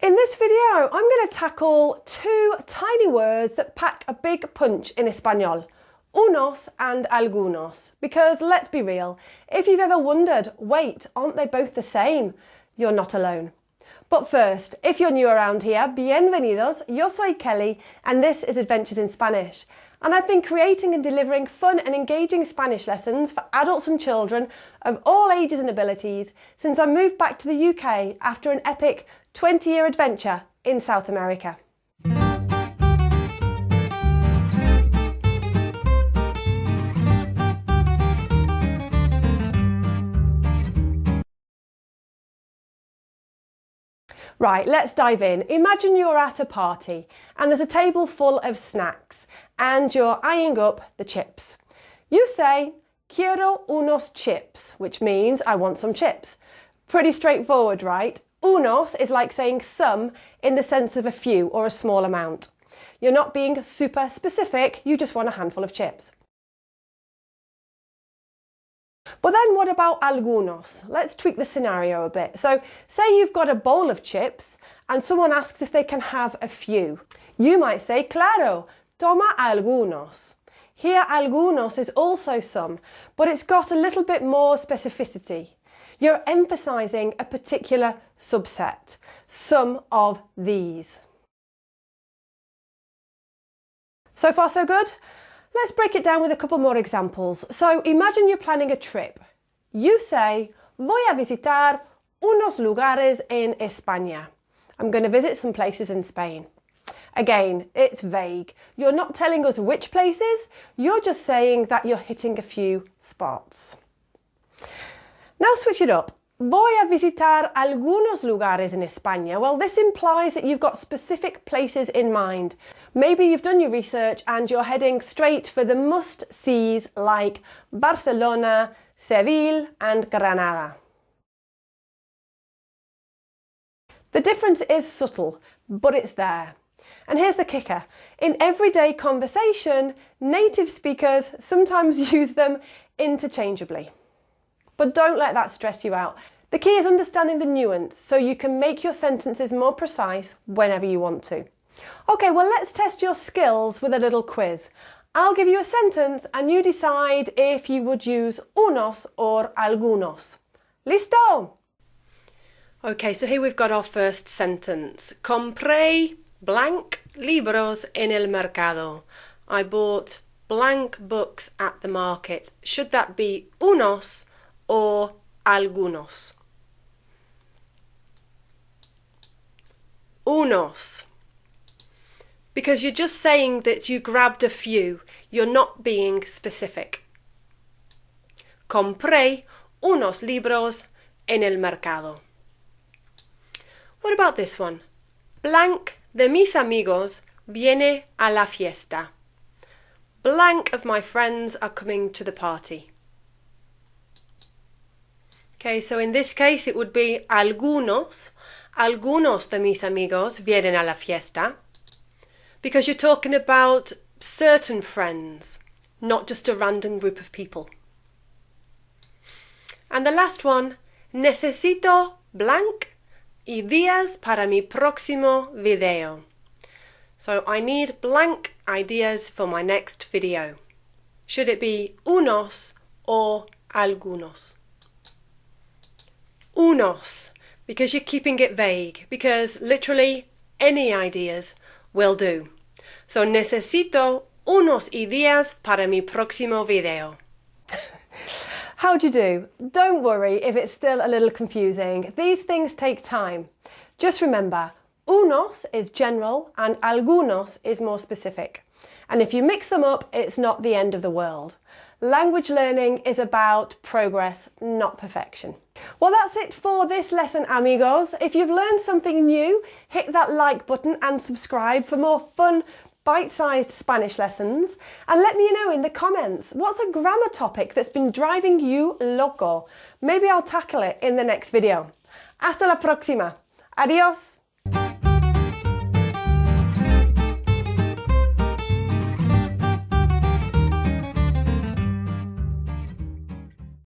In this video, I'm going to tackle two tiny words that pack a big punch in Espanol, unos and algunos, because let's be real, if you've ever wondered, wait, aren't they both the same? You're not alone. But first, if you're new around here, bienvenidos, yo soy Kelly, and this is Adventures in Spanish. And I've been creating and delivering fun and engaging Spanish lessons for adults and children of all ages and abilities since I moved back to the UK after an epic 20-year adventure in South America. Right, let's dive in. Imagine you're at a party and there's a table full of snacks and you're eyeing up the chips. You say, quiero unos chips, which means I want some chips. Pretty straightforward, right? Unos is like saying some in the sense of a few or a small amount. You're not being super specific, you just want a handful of chips. But then what about algunos? Let's tweak the scenario a bit. So say you've got a bowl of chips and someone asks if they can have a few. You might say, claro, toma algunos. Here algunos is also some, but it's got a little bit more specificity. You're emphasising a particular subset, some of these. So far so good? Let's break it down with a couple more examples. So imagine you're planning a trip. You say, voy a visitar unos lugares en España. I'm going to visit some places in Spain. Again, it's vague. You're not telling us which places, you're just saying that you're hitting a few spots. Now switch it up. Voy a visitar algunos lugares en España. Well, this implies that you've got specific places in mind. Maybe you've done your research and you're heading straight for the must-sees like Barcelona, Seville and Granada. The difference is subtle, but it's there. And here's the kicker. In everyday conversation, native speakers sometimes use them interchangeably. But don't let that stress you out. The key is understanding the nuance so you can make your sentences more precise whenever you want to. Okay, well let's test your skills with a little quiz. I'll give you a sentence and you decide if you would use unos or algunos. Listo? Okay, so here we've got our first sentence. Compré blank libros en el mercado. I bought blank books at the market. Should that be unos or algunos? Unos. Because you're just saying that you grabbed a few. You're not being specific. Compré unos libros en el mercado. What about this one? Blank de mis amigos viene a la fiesta. Blank of my friends are coming to the party. Okay, so in this case it would be algunos. Algunos de mis amigos vienen a la fiesta. Because you're talking about certain friends, not just a random group of people. And the last one, necesito blank ideas para mi próximo video. So I need blank ideas for my next video. Should it be unos or algunos? Unos, because you're keeping it vague, because literally any ideas will do. So necesito unos ideas para mi próximo video. How'd you do? Don't worry if it's still a little confusing. These things take time. Just remember, unos is general and algunos is more specific. And if you mix them up, it's not the end of the world. Language learning is about progress, not perfection. Well, that's it for this lesson, amigos. If you've learned something new, hit that like button and subscribe for more fun, bite-sized Spanish lessons. And let me know in the comments, what's a grammar topic that's been driving you loco? Maybe I'll tackle it in the next video. Hasta la próxima. Adiós.